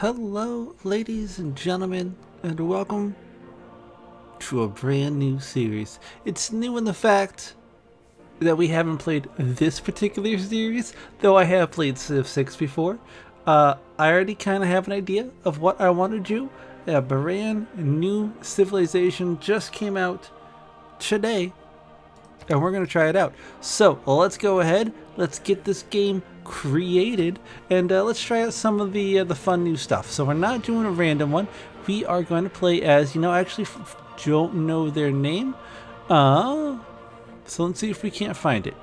Hello, ladies and gentlemen, and welcome to a brand new series. It's new in the fact that we haven't played this particular series, though I have played Civ 6 before. I already kind of have an idea of what I want to do. A brand new civilization just came out today, and we're going to try it out. So let's go ahead, let's get this game created, and let's try out some of the fun new stuff. So we're not doing a random one. We are going to play as, I actually don't know their name. So let's see if we can't find it.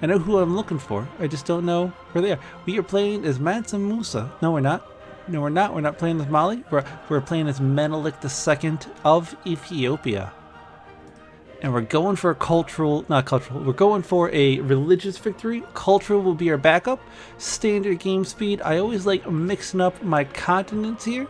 I know who I'm looking for. I just don't know where they are. We are playing as Mansa Musa. No, we're not. No, we're not. We're not playing as Mali. We're playing as Menelik II of Ethiopia. And we're going for we're going for a religious victory. Cultural will be our backup. Standard game speed. I always like mixing up my continents here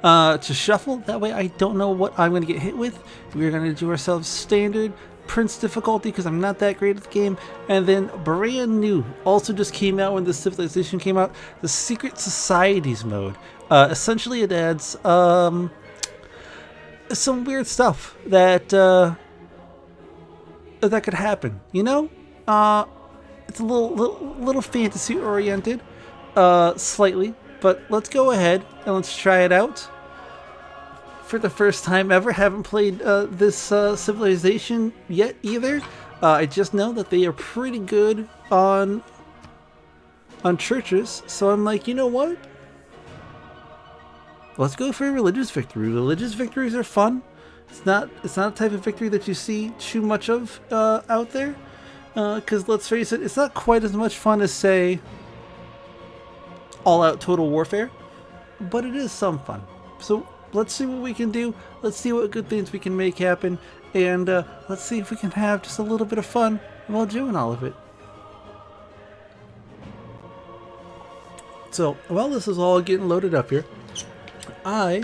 to shuffle. That way I don't know what I'm going to get hit with. We're going to do ourselves standard. Prince difficulty because I'm not that great at the game. And then brand new, also just came out when the civilization came out, the Secret Societies mode. Essentially it adds some weird stuff that that could happen. It's a little fantasy oriented, slightly. But let's go ahead and let's try it out. For the first time ever, haven't played this civilization yet either. I just know that they are pretty good on churches. So I'm like, you know what? Let's go for a religious victory. Religious victories are fun. It's not a type of victory that you see too much of out there. Because let's face it, it's not quite as much fun as, say, all-out total warfare. But it is some fun. So let's see what we can do. Let's see what good things we can make happen. And let's see if we can have just a little bit of fun while doing all of it. So while this is all getting loaded up here, I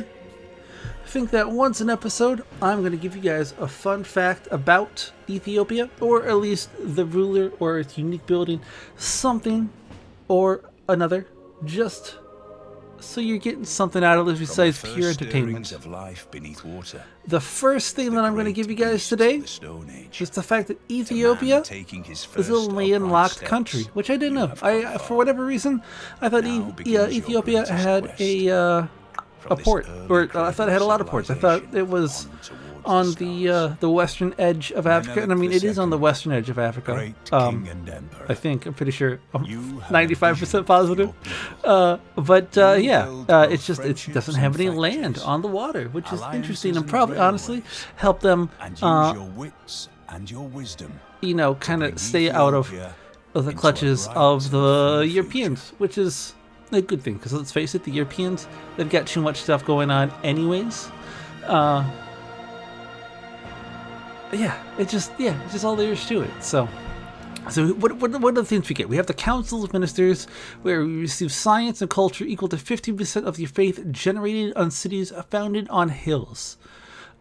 think that once an episode, I'm going to give you guys a fun fact about Ethiopia, or at least the ruler or its unique building, something or another, just so you're getting something out of this besides pure entertainment. Of life beneath water, the first thing that I'm going to give you guys today is the fact that Ethiopia is a landlocked country, which I didn't know. For whatever reason, I thought Ethiopia had a port, or I thought it had a lot of ports. I thought it was on the western edge of Africa, and I mean it is on the western edge of Africa. I think I'm pretty sure, I'm 95% positive. It doesn't have any land on the water, which is interesting, and probably honestly help them, kind of stay out of the clutches of the Europeans, which is a good thing, because let's face it, the Europeans, they've got too much stuff going on anyways. It's just all there is to it. So what are the things we get? We have the Council of Ministers, where we receive science and culture equal to 50% of your faith generated on cities founded on hills.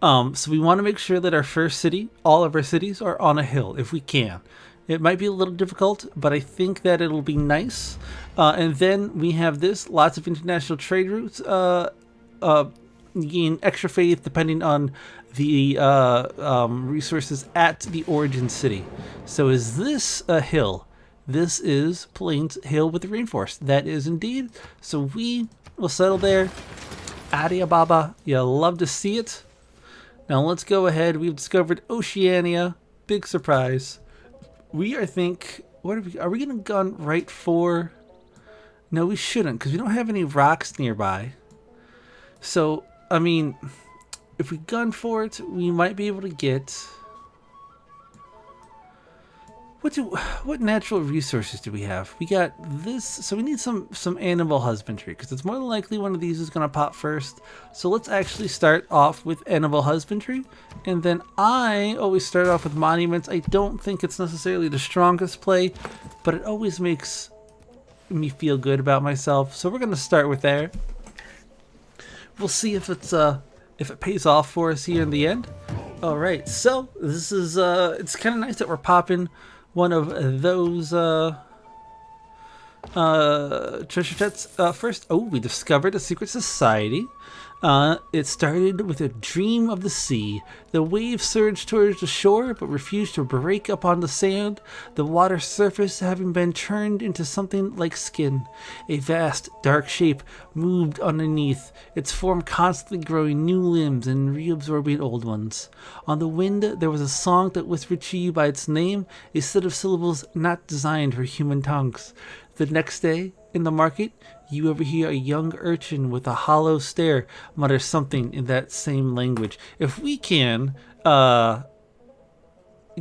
So we want to make sure that our first city, all of our cities, are on a hill if we can. It might be a little difficult, but I think that it'll be nice. And then we have lots of international trade routes, gain extra faith depending on the resources at the origin city. So is this a hill? This is Plains Hill with the rainforest. That is indeed. So we will settle there. Addis Ababa, you'll love to see it. Now let's go ahead. We've discovered Oceania. Big surprise. Are we going to gun right for? No, we shouldn't, because we don't have any rocks nearby. So, I mean, if we gun for it, we might be able to get. What natural resources do we have? We got this, so we need some animal husbandry, because it's more than likely one of these is going to pop first. So let's actually start off with animal husbandry, and then I always start off with monuments. I don't think it's necessarily the strongest play, but it always makes me feel good about myself. So we're going to start with there. We'll see if it pays off for us here in the end. All right, so this is it's kind of nice that we're popping one of those Treasure chests. First, we discovered a secret society. It started with a dream of the sea. The waves surged towards the shore, but refused to break upon the sand, the water surface having been turned into something like skin. A vast, dark shape moved underneath, its form constantly growing new limbs and reabsorbing old ones. On the wind, there was a song that whispered to you by its name, a set of syllables not designed for human tongues. The next day, in the market, you overhear a young urchin with a hollow stare mutter something in that same language. If we can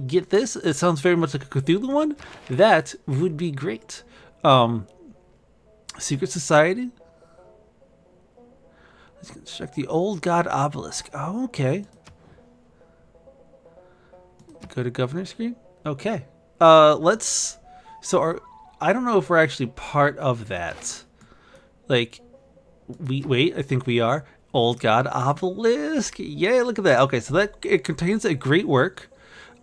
get this, it sounds very much like a Cthulhu one. That would be great. Secret Society. Let's construct the old god obelisk. Oh, okay. Go to governor screen. Okay. Let's. So I don't know if we're actually part of that. Like, wait, I think we are. Old God Obelisk. Yay, look at that. Okay, so it contains a great work.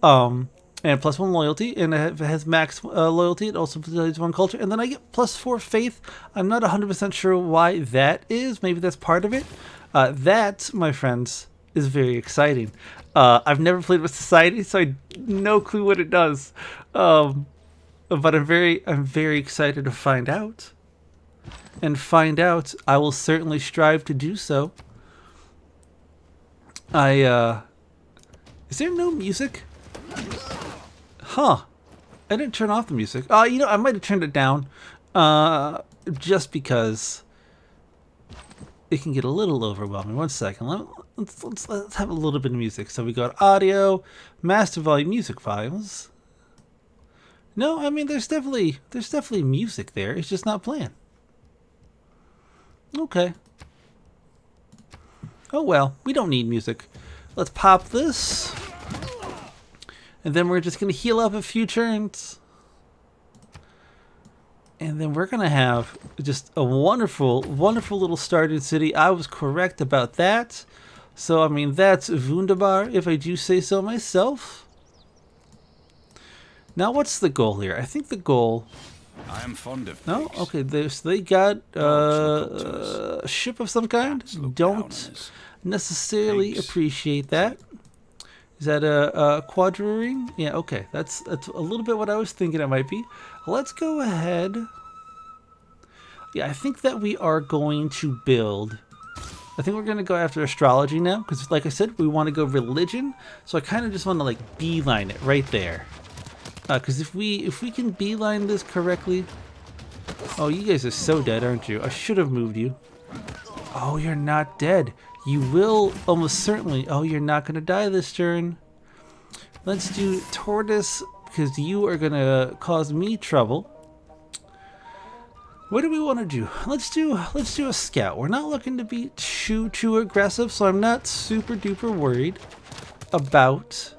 And +1 loyalty, and it has max loyalty. It also provides 1 culture, and then I get +4 faith. I'm not 100% sure why that is. Maybe that's part of it. That, my friends, is very exciting. I've never played with Society, so I have no clue what it does. But I'm very excited to find out. And find out, I will certainly strive to do so. Is there no music? Huh. I didn't turn off the music. You know, I might have turned it down. Just because it can get a little overwhelming. 1 second. Let's have a little bit of music. So we got audio, master volume, music files. No, I mean there's definitely music there. It's just not playing. Okay. Oh well, we don't need music. Let's pop this. And then we're just going to heal up a few turns. And then we're going to have just a wonderful, wonderful little starting city. I was correct about that. So, I mean, that's wunderbar, if I do say so myself. Now, what's the goal here? I think the goal... I am fond of no? Okay, so they got a ship of some kind. Don't necessarily appreciate that. Is that a quadrireme? Yeah, okay. That's a little bit what I was thinking it might be. Let's go ahead. Yeah, I think that we are going to build... I think we're going to go after astrology now. Because, like I said, we want to go religion. So I kind of just want to, like, beeline it right there. Because if we can beeline this correctly... Oh, you guys are so dead, aren't you? I should have moved you. Oh, you're not dead. You will almost certainly... Oh, you're not going to die this turn. Let's do tortoise, because you are going to cause me trouble. What do we want to do? Let's do a scout. We're not looking to be too aggressive, so I'm not super duper worried about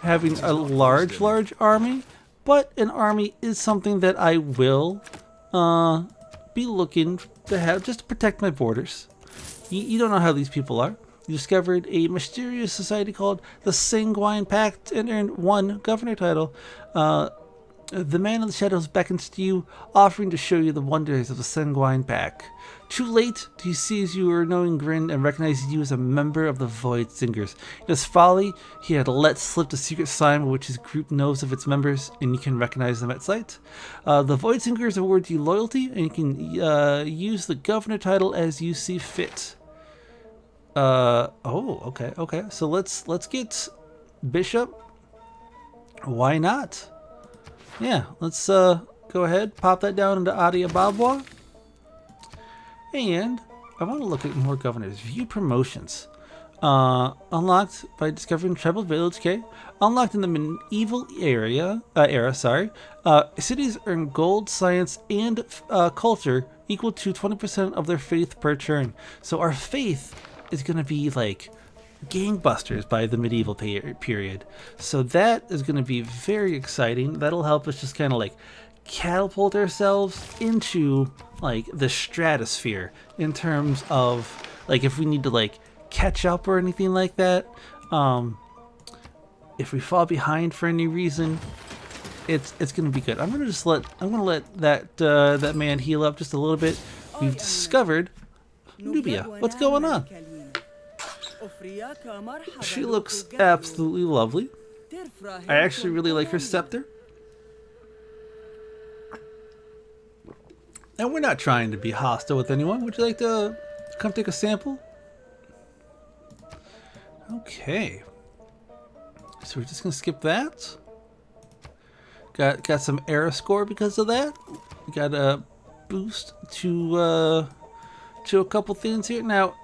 having a large army. But an army is something that I will be looking to have just to protect my borders. You don't know how these people are. You discovered a mysterious society called the Sanguine Pact and earned 1 governor title. The man in the shadows beckons to you, offering to show you the wonders of the Sanguine Pact. Too late, he sees your knowing grin and recognizes you as a member of the Void Singers. In his folly, he had let slip the secret sign which his group knows of its members, and you can recognize them at sight. The Void Singers award you loyalty, and you can use the governor title as you see fit. Okay. So let's get Bishop. Why not? Yeah, let's go ahead, pop that down into Adia Babwa. And I want to look at more governors. View promotions. Unlocked by discovering Tribal Village, okay. Unlocked in the medieval era. Cities earn gold, science, and culture equal to 20% of their faith per turn. So our faith is going to be like gangbusters by the medieval period. So that is going to be very exciting. That'll help us just kind of like catapult ourselves into like the stratosphere in terms of like if we need to like catch up or anything like that. If we fall behind for any reason, it's gonna be good. I'm gonna let that man heal up just a little bit. We've discovered Nubia. What's going on? She looks absolutely lovely. I actually really like her scepter. And we're not trying to be hostile with anyone. Would you like to come take a sample? Okay. So we're just gonna skip that. Got some era score because of that. We got a boost to a couple things here. Now,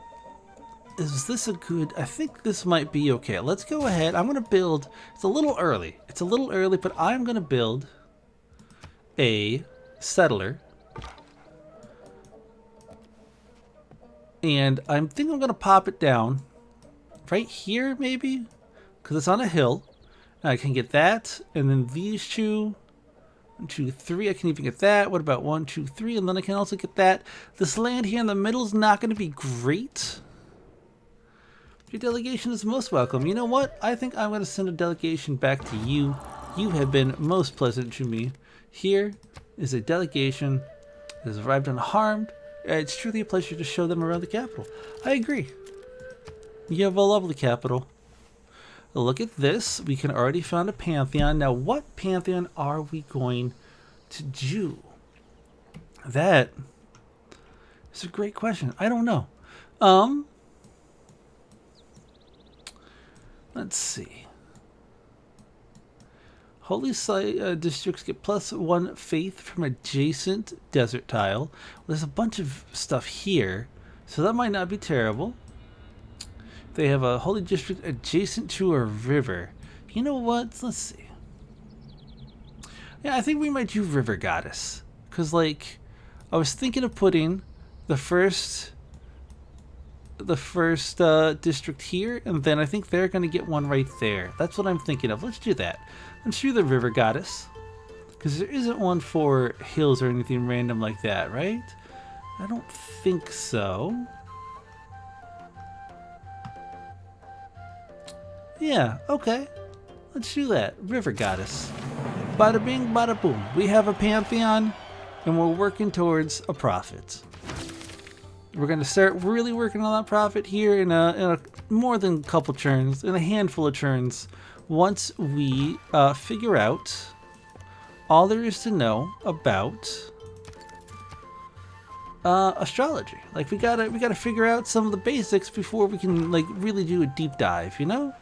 is this a good? I think this might be okay. Let's go ahead. I'm gonna build. It's a little early. It's a little early, but I'm gonna build a settler. And I think I'm gonna pop it down right here, maybe, because it's on a hill. I can get that, and then these two, 1, 2, 3. I can even get that. What about 1, 2, 3? And then I can also get that. This land here in the middle is not going to be great. Your delegation is most welcome. You know what? I think I'm going to send a delegation back to you. You have been most pleasant to me. Here is a delegation that has arrived unharmed. It's truly a pleasure to show them around the capital. I agree. You have a lovely capital. Look at this. We can already find a pantheon. Now, what pantheon are we going to do? That is a great question. I don't know. Let's see. Holy site districts get +1 faith from adjacent desert tile. Well, there's a bunch of stuff here, so that might not be terrible. They have a holy district adjacent to a river. You know what? Let's see. Yeah, I think we might do River Goddess. Because, like, I was thinking of putting the first district here, and then I think they're going to get one right there. That's what I'm thinking of. Let's do that. Let's do the River Goddess. Because there isn't one for hills or anything random like that, right? I don't think so. Yeah, okay. Let's do that. River Goddess. Bada bing, bada boom. We have a pantheon, and we're working towards a prophet. We're going to start really working on that prophet here in a more than a couple turns, in a handful of turns, once we figure out all there is to know about astrology. Like, we gotta figure out some of the basics before we can, like, really do a deep dive, you know?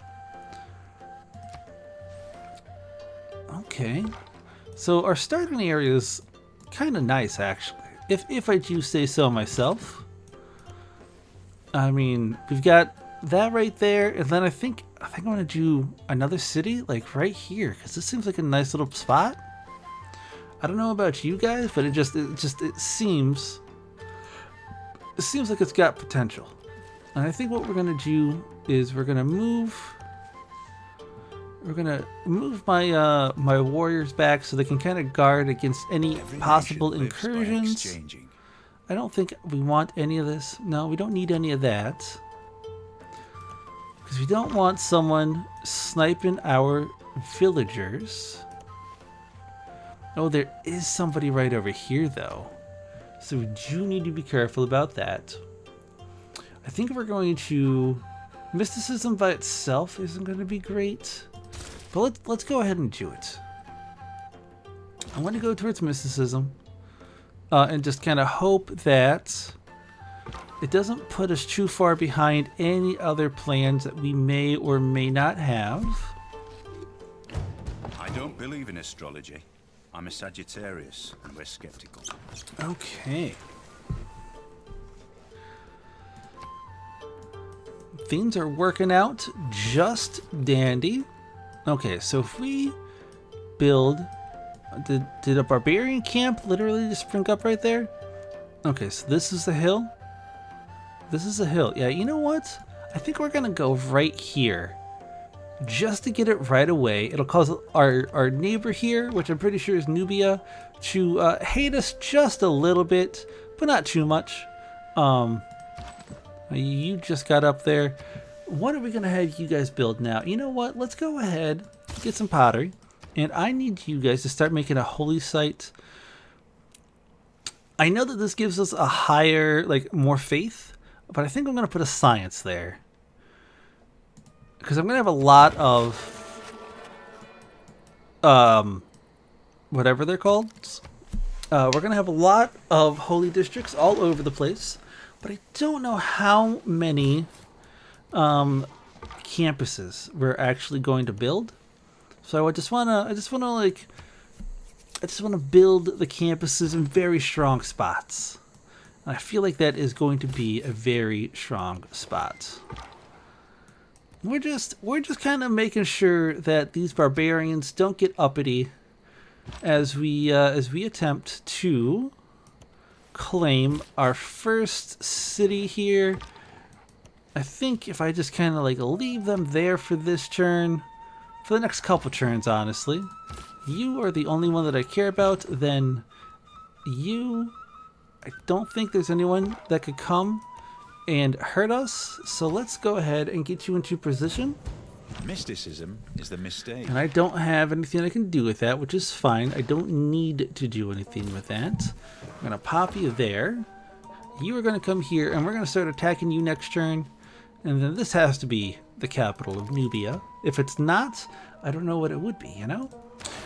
Okay, so our starting area is kind of nice, actually, if I do say so myself. I mean, we've got that right there, and then I think I'm gonna do another city, like right here, because this seems like a nice little spot. I don't know about you guys, but it seems like it's got potential. And I think what we're gonna do is we're gonna move my my warriors back so they can kind of guard against any possible incursions. I don't think we want any of this. No, we don't need any of that. Because we don't want someone sniping our villagers. Oh, there is somebody right over here, though. So we do need to be careful about that. I think we're going to... Mysticism by itself isn't going to be great. But let's go ahead and do it. I want to go towards mysticism. And just kind of hope that it doesn't put us too far behind any other plans that we may or may not have. I don't believe in astrology. I'm a Sagittarius, and we're skeptical. Okay. Things are working out just dandy. Okay, so if we build... Did a barbarian camp literally just spring up right there? Okay, so this is the hill. This is a hill. Yeah, you know what? I think we're gonna go right here. Just to get it right away. It'll cause our neighbor here, which I'm pretty sure is Nubia, to hate us just a little bit, but not too much. You just got up there. What are we gonna have you guys build now? You know what? Let's go ahead, get some pottery. And I need you guys to start making a holy site. I know that this gives us a higher, like, more faith, but I think I'm going to put a science there. Because I'm going to have a lot of, whatever they're called. We're going to have a lot of holy districts all over the place, but I don't know how many campuses we're actually going to build. So I just want to build the campuses in very strong spots. And I feel like that is going to be a very strong spot. We're just kind of making sure that these barbarians don't get uppity as we attempt to claim our first city here. I think if I just kind of like leave them there for this turn, for the next couple turns, honestly, you are the only one that I care about. Then you, I don't think there's anyone that could come and hurt us. So let's go ahead and get you into position. Mysticism is the mistake. And I don't have anything I can do with that, which is fine. I don't need to do anything with that. I'm going to pop you there. You are going to come here, and we're going to start attacking you next turn. And then this has to be the capital of Nubia. If it's not, I don't know what it would be, you know?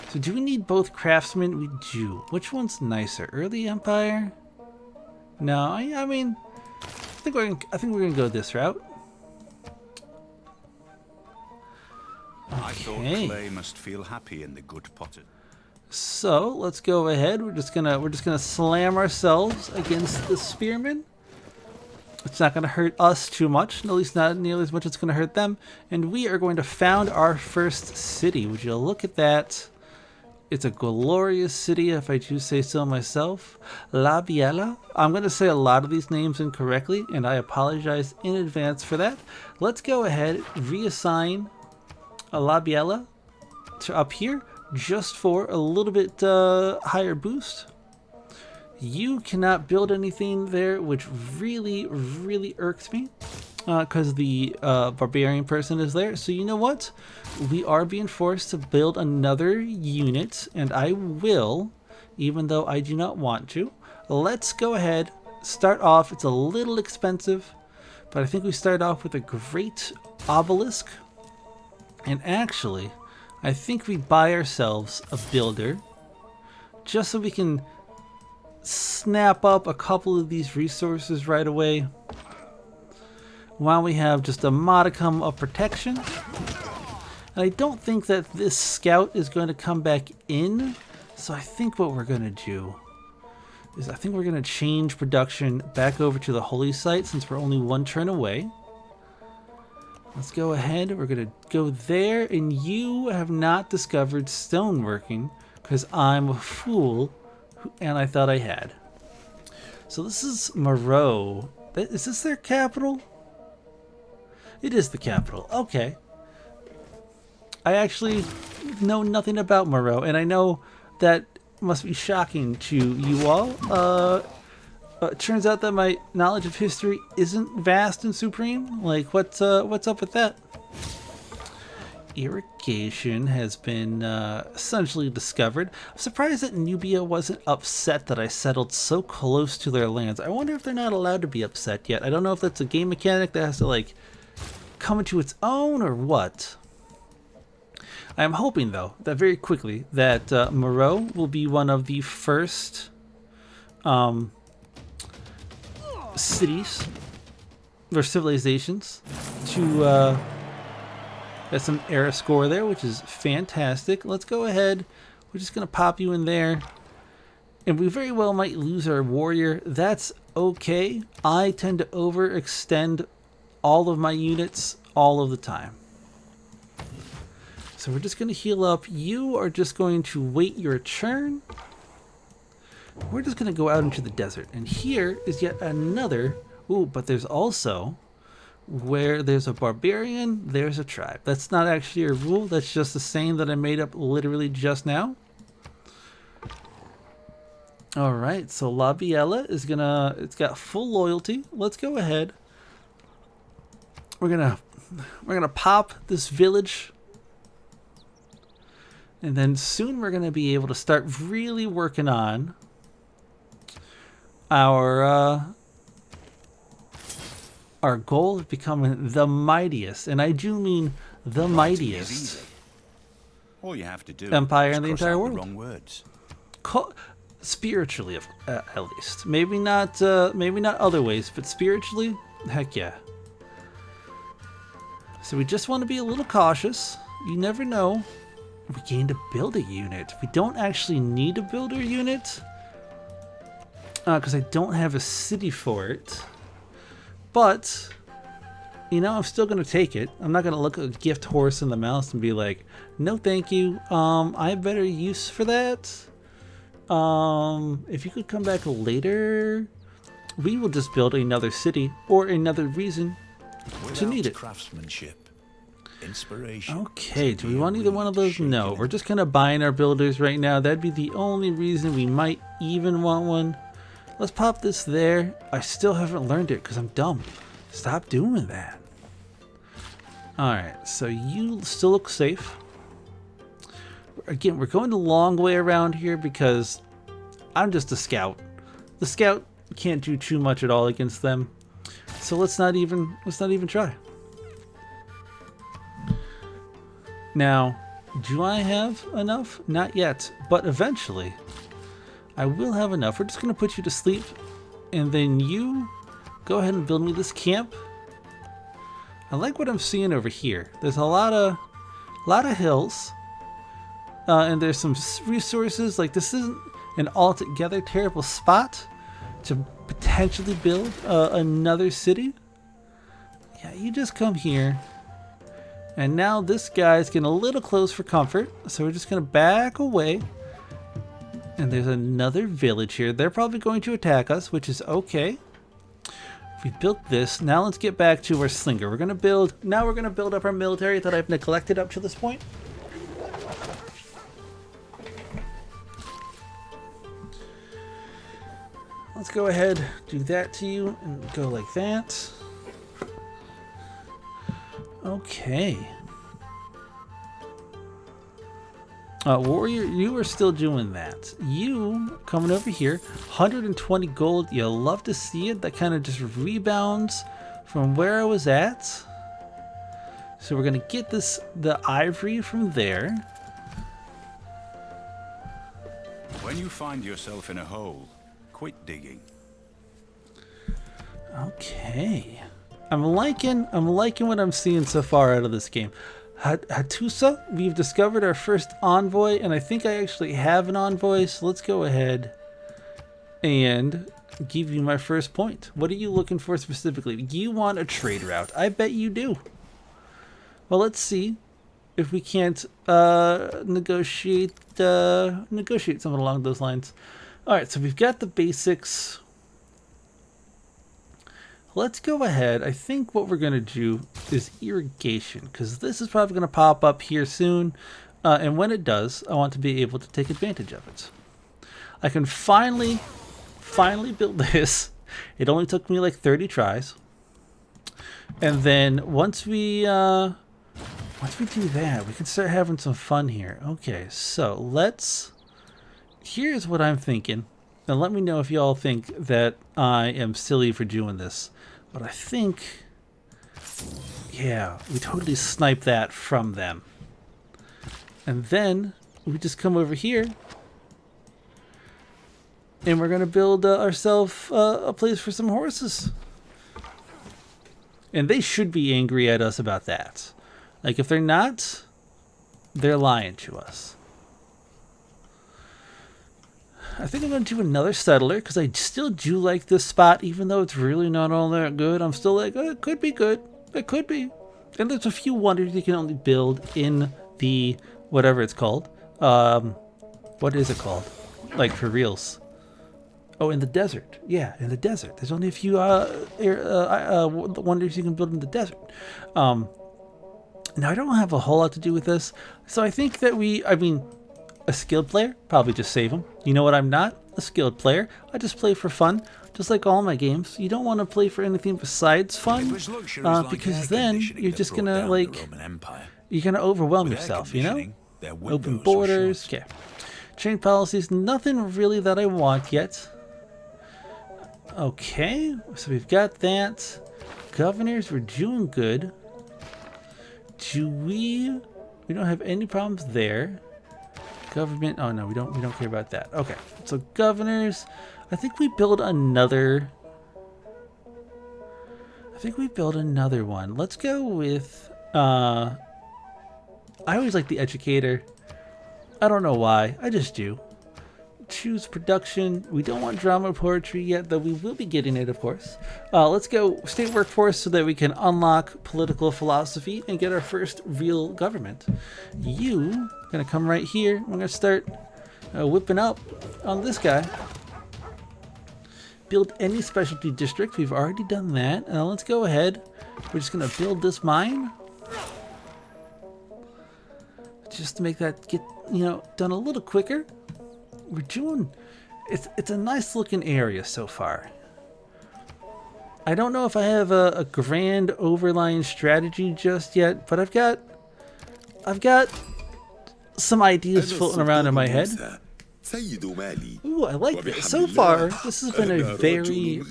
So do we need both craftsmen? We do. Which one's nicer? Early Empire? No, I mean, I think we're gonna go this route. Okay. I thought Clay must feel happy in the good potter. So let's go ahead. We're just gonna slam ourselves against the spearmen. It's not gonna hurt us too much, at least not nearly as much as it's gonna hurt them. And we are going to found our first city. Would you look at that? It's a glorious city, if I do say so myself. La Biela. I'm going to say a lot of these names incorrectly, and I apologize in advance for that. Let's go ahead, reassign La Biela to up here, just for a little bit higher boost. You cannot build anything there, which really, really irks me, because the barbarian person is there. So you know what? We are being forced to build another unit, and I will, even though I do not want to. Let's go ahead, start off. It's a little expensive, but I think we start off with a great obelisk. And actually, I think we buy ourselves a builder, just so we can snap up a couple of these resources right away, while we have just a modicum of protection. And I don't think that this scout is going to come back in, so I think what we're going to do is I think we're going to change production back over to the holy site, since we're only one turn away. Let's go ahead, we're going to go there, and you have not discovered stoneworking, because I'm a fool, and I thought I had. So this is Moreau. Is this their capital? It is the capital. Okay. I actually know nothing about Moreau, and I know that must be shocking to you all. It turns out that my knowledge of history isn't vast and supreme. Like, what's up with that? Irrigation has been essentially discovered. I'm surprised that Nubia wasn't upset that I settled so close to their lands. I wonder if they're not allowed to be upset yet. I don't know if that's a game mechanic that has to, like, come into its own or what. I am hoping, though, that very quickly that Moreau will be one of the first cities or civilizations to get some era score there, which is fantastic. Let's go ahead. We're just going to pop you in there. And we very well might lose our warrior. That's okay. I tend to overextend all of my units all of the time. So we're just going to heal up. You are just going to wait your turn. We're just going to go out into the desert. And here is yet another. Ooh, but there's also, where there's a barbarian, there's a tribe. That's not actually a rule. That's just a saying that I made up literally just now. All right, so La Biela is gonna, it's got full loyalty. Let's go ahead. We're gonna pop this village. And then soon we're going to be able to start really working on our goal of becoming the mightiest, and I do mean the mightiest All you have to do empire is in the cross entire out world. The wrong words. Spiritually, at least. Maybe not other ways, but spiritually, heck yeah. So we just want to be a little cautious. You never know. We gained a builder unit. We don't actually need a builder unit because I don't have a city for it. But, you know, I'm still going to take it. I'm not going to look at a gift horse in the mouse and be like, no thank you. I have better use for that. If you could come back later, we will just build another city or another reason to need it. Craftsmanship, inspiration. Okay, do we want either one of those? No, we're just kind of buying our builders right now. That'd be the only reason we might even want one. Let's pop this there. I still haven't learned it because I'm dumb. Stop doing that. Alright, so you still look safe. Again, we're going the long way around here because I'm just a scout. The scout can't do too much at all against them. So let's not even try. Now, do I have enough? Not yet, but eventually I will have enough. We're just going to put you to sleep, and then you go ahead and build me this camp. I like what I'm seeing over here. There's a lot of hills, and there's some resources. Like, this isn't an altogether terrible spot to potentially build another city. Yeah, you just come here. And now this guy's getting a little close for comfort, so we're just going to back away. And there's another village here. They're probably going to attack us, which is okay. We built this. Now let's get back to our slinger. We're going to build up our military that I've neglected up to this point. Let's go ahead, do that to you, and go like that. Okay. Warrior, you are still doing that. You coming over here, 120 gold. You'll love to see it. That kind of just rebounds from where I was at. So we're gonna get the ivory from there. When you find yourself in a hole, quit digging. Okay. I'm liking what I'm seeing so far out of this game. Hattusa, we've discovered our first envoy, and I think I actually have an envoy, so let's go ahead and give you my first point. What are you looking for specifically? You want a trade route. I bet you do. Well, let's see if we can't negotiate something along those lines. All right, so we've got the basics. Let's go ahead. I think what we're going to do is irrigation, because this is probably going to pop up here soon. And when it does, I want to be able to take advantage of it. I can finally build this. It only took me like 30 tries. And then once we do that, we can start having some fun here. Okay, so here's what I'm thinking. And let me know if y'all think that I am silly for doing this. But I think, yeah, we totally snipe that from them. And then we just come over here. And we're going to build ourselves a place for some horses. And they should be angry at us about that. Like, if they're not, they're lying to us. I think I'm going to do another settler because I still do like this spot, even though it's really not all that good. I'm still like, oh, it could be good. It could be. And there's a few wonders you can only build in the, whatever it's called. What is it called? Like, for reals. Oh, in the desert. Yeah, in the desert. There's only a few wonders you can build in the desert. Now, I don't have a whole lot to do with this. So I think that a skilled player, probably just save him. You know what? I'm not a skilled player. I just play for fun, just like all my games. You don't want to play for anything besides fun, because then you're just gonna you're gonna overwhelm yourself. You know? Their Open windows were borders. shut. Okay. Trade policies. Nothing really that I want yet. Okay. So we've got that. Governors, we're doing good. Do we... We don't have any problems there. Government... Oh, no, we don't care about that. Okay. So governors... I think we build another... one. Let's go with... I always like the educator. I don't know why. I just do. Choose production. We don't want drama poetry yet, though we will be getting it, of course. Let's go state workforce so that we can unlock political philosophy and get our first real government. You gonna come right here. We're gonna start whipping up on this guy. Build any specialty district. We've already done that. Let's go ahead. We're just gonna build this mine. Just to make that get, done a little quicker. We're doing, it's a nice looking area so far. I don't know if I have a grand overlying strategy just yet, but I've got some ideas floating around in my head. Ooh, I like this. So far, this has been a very, it's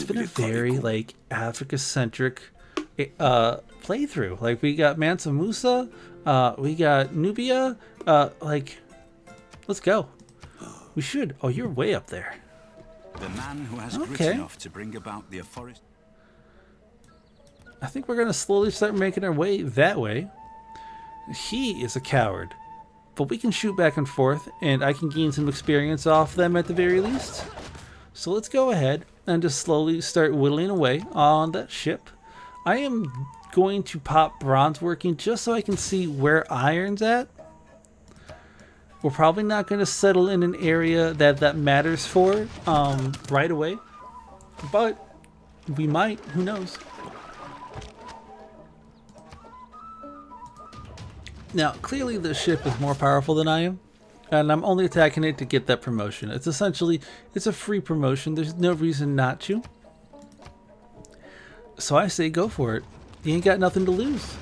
been a very, like, Africa-centric playthrough. Like, we got Mansa Musa, we got Nubia, like, let's go. We should. Oh, you're way up there. The man who has grit enough to bring about the forest. I think we're gonna slowly start making our way that way. He is a coward, but we can shoot back and forth, and I can gain some experience off them at the very least. So let's go ahead and just slowly start whittling away on that ship. I am going to pop bronze working just so I can see where iron's at. We're probably not going to settle in an area that matters for right away, but we might. Who knows? Now, clearly the ship is more powerful than I am, and I'm only attacking it to get that promotion. It's essentially, it's a free promotion. There's no reason not to. So I say go for it. You ain't got nothing to lose.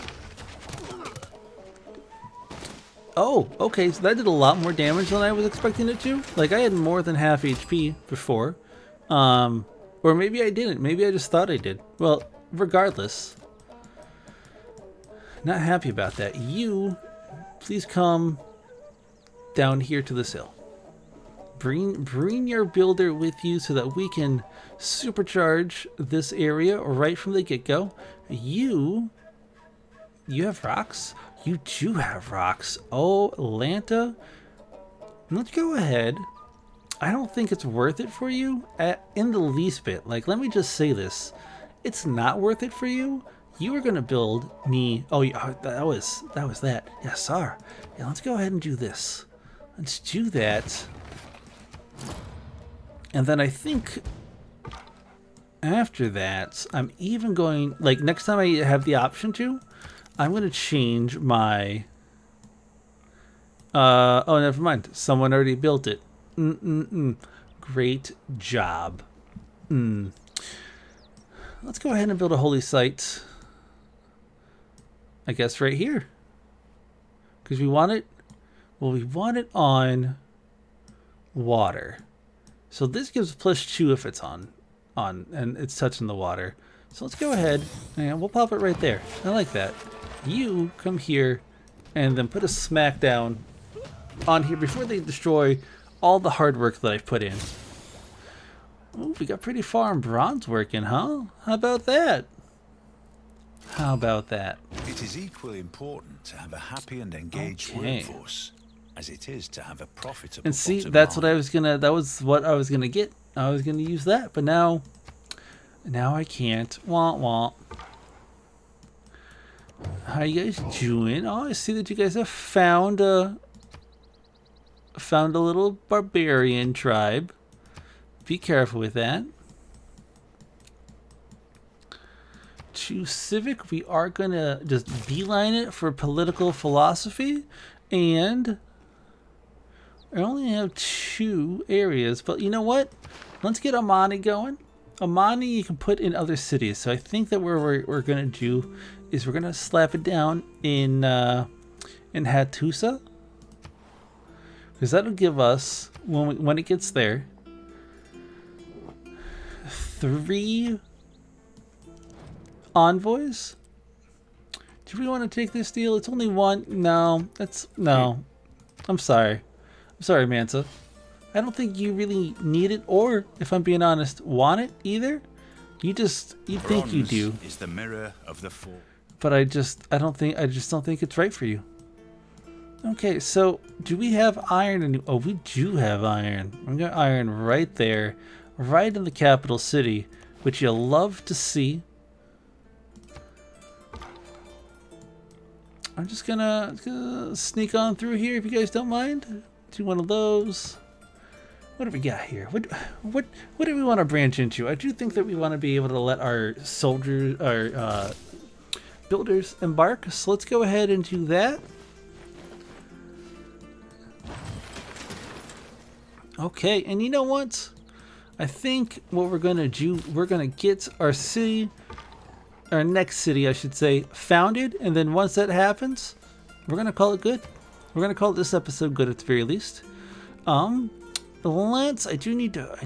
Oh, okay, so that did a lot more damage than I was expecting it to. Like, I had more than half HP before. Or maybe I didn't. Maybe I just thought I did. Well, regardless. Not happy about that. You, please come down here to this hill. Bring your builder with you so that we can supercharge this area right from the get-go. You have rocks? You do have rocks. Oh, Atlanta. Let's go ahead. I don't think it's worth it for you in the least bit. Like, let me just say this. It's not worth it for you. You are going to build me... Oh, yeah, that was that. Yeah, sorry. Yeah, let's go ahead and do this. Let's do that. And then I think after that, I'm even going... Like, next time I have the option to, I'm going to change my... oh, never mind. Someone already built it. Great job. Let's go ahead and build a holy site. I guess right here. Because we want it... Well, we want it on water. So this gives +2 if it's on and it's touching the water. So let's go ahead and we'll pop it right there. I like that. You come here and then put a smack down on here before they destroy all the hard work that I've put in. Ooh, we got pretty far in bronze working, huh? How about that? How about that? It is equally important to have a happy and engaged workforce as it is to have a profitable. And see, that's what I was gonna. That was what I was gonna get. I was gonna use that, but now I can't. Womp womp. How you guys doing? Oh, I see that you guys have found a little barbarian tribe. Be careful with that. To civic, we are gonna just beeline it for political philosophy, and I only have 2 areas, but you know what? Let's get Amani going. Amani you can put in other cities, so I think that what we're gonna do is we're gonna slap it down in Hattusa, because that'll give us, when it gets there, 3 envoys. Do we want to take this deal? It's only 1. No, no. I'm sorry, Mansa. I don't think you really need it, or if I'm being honest, want it either. You think you do. Is the mirror of the fall. But I just don't think it's right for you. Okay, so do we have iron? Oh, we do have iron. We got iron right there, right in the capital city, which you'll love to see. I'm just gonna sneak on through here if you guys don't mind. Do one of those. What do we got here? What do we want to branch into? I do think that we want to be able to let our soldiers, our builders embark. So let's go ahead and do that. Okay, and you know what? I think what we're gonna do, we're gonna get our city, our next city, I should say, founded, and then once that happens, we're gonna call it good. We're gonna call this episode good at the very least. I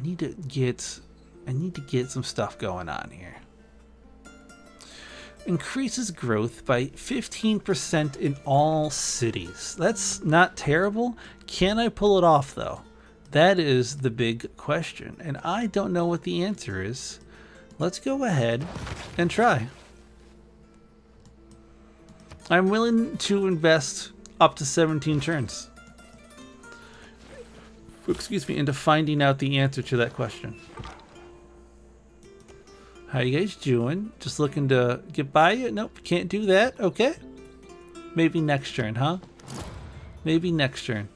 need to get some stuff going on here. Increases growth by 15% in all cities. That's not terrible. Can I pull it off though? That is the big question, and I don't know what the answer is. Let's go ahead and try. I'm willing to invest up to 17 turns. Excuse me, into finding out the answer to that question. How you guys doing? Just looking to get by you? Nope, can't do that. Okay. Maybe next turn, huh? Maybe next turn.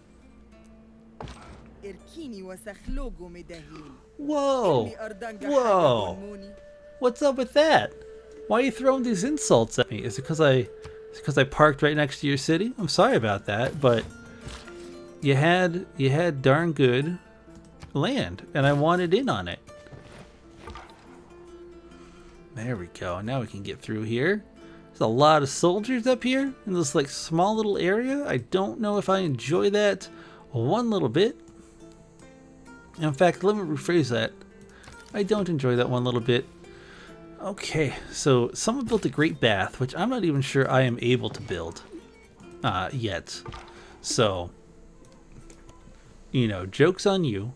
Whoa! Whoa! What's up with that? Why are you throwing these insults at me? Is it because I parked right next to your city? I'm sorry about that, but you had darn good land, and I wanted in on it. There we go. Now we can get through here. There's a lot of soldiers up here in this like small little area. I don't know if I enjoy that one little bit. In fact, let me rephrase that. I don't enjoy that one little bit. Okay, so someone built a great bath, which I'm not even sure I am able to build yet. So, you know, joke's on you.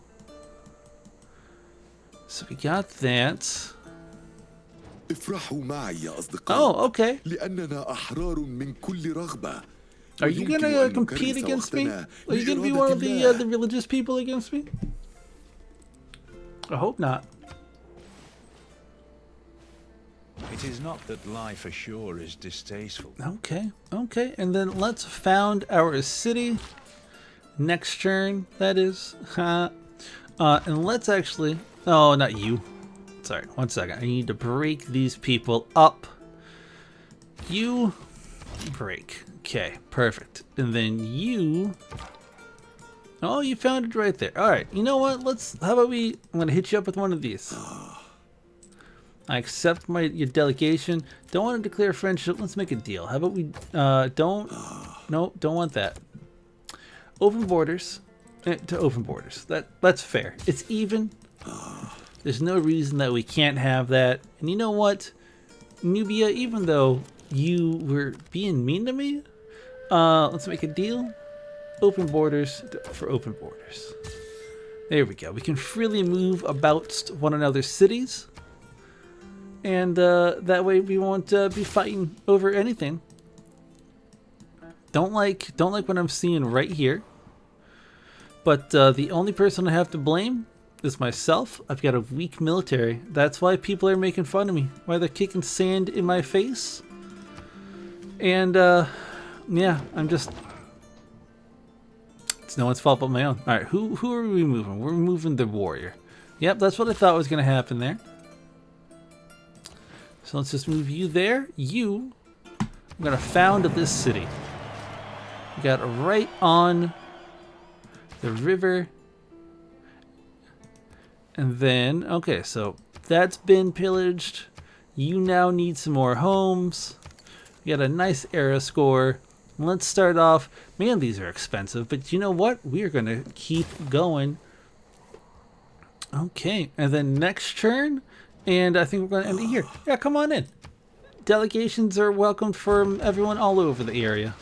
So we got that. Oh, okay. Are you gonna compete against me? Are you gonna be one of the religious people against me? I hope not. It is not that life ashore is distasteful. Okay, okay, and then let's found our city. Next turn, that is. And let's actually. Oh, not you. Sorry, one second. I need to break these people up. You break. Okay, perfect. And then you. Oh, you found it right there. All right. You know what? How about I'm gonna hit you up with one of these. I accept your delegation. Don't want to declare friendship. Let's make a deal. How about we don't want that. Open borders to open borders. That's fair. It's even. There's no reason that we can't have that. And you know what, Nubia, even though you were being mean to me, let's make a deal. Open borders for open borders. There we go. We can freely move about one another's cities. And that way we won't be fighting over anything. Don't like what I'm seeing right here. But the only person I have to blame is myself. I've got a weak military. That's why people are making fun of me. Why they're kicking sand in my face. And yeah, it's no one's fault but my own. Alright, who are we moving? We're moving the warrior. Yep, that's what I thought was gonna happen there. So let's just move you there. I'm gonna found this city. We got right on the river. And then, okay, so that's been pillaged. You now need some more homes. We got a nice era score. Let's start off. Man, these are expensive, but you know what? We are going to keep going. Okay, and then next turn, and I think we're going to end it here. Yeah, come on in. Delegations are welcomed from everyone all over the area.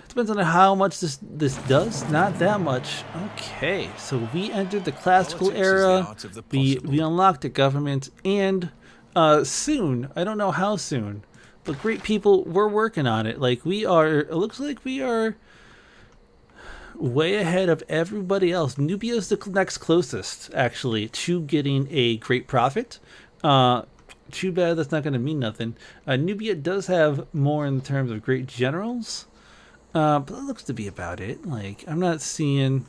Depends on how much this does. Not that much. Okay, so we entered the classical era. We unlocked the government, and soon, I don't know how soon, but great people, we're working on it. Like we are, it looks like we are way ahead of everybody else. Nubia is the next closest, actually, to getting a great profit. Too bad that's not going to mean nothing. Nubia does have more in terms of great generals, but that looks to be about it. Like, I'm not seeing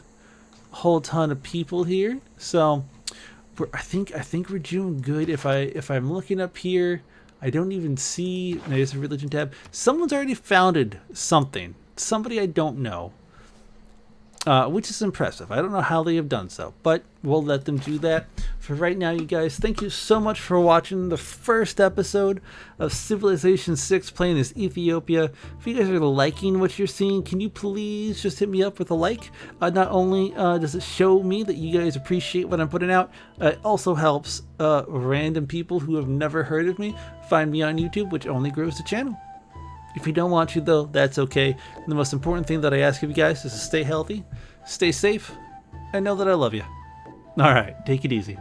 a whole ton of people here, so I think we're doing good. If I'm looking up here, I don't even see. There's a religion tab. Someone's already founded something. Somebody I don't know. Which is impressive. I don't know how they have done so, but we'll let them do that. For right now, you guys, thank you so much for watching the first episode of Civilization 6 playing as Ethiopia. If you guys are liking what you're seeing, can you please just hit me up with a like? Not only does it show me that you guys appreciate what I'm putting out, it also helps random people who have never heard of me find me on YouTube, which only grows the channel. If you don't want to, though, that's okay. The most important thing that I ask of you guys is to stay healthy, stay safe, and know that I love you. All right, take it easy.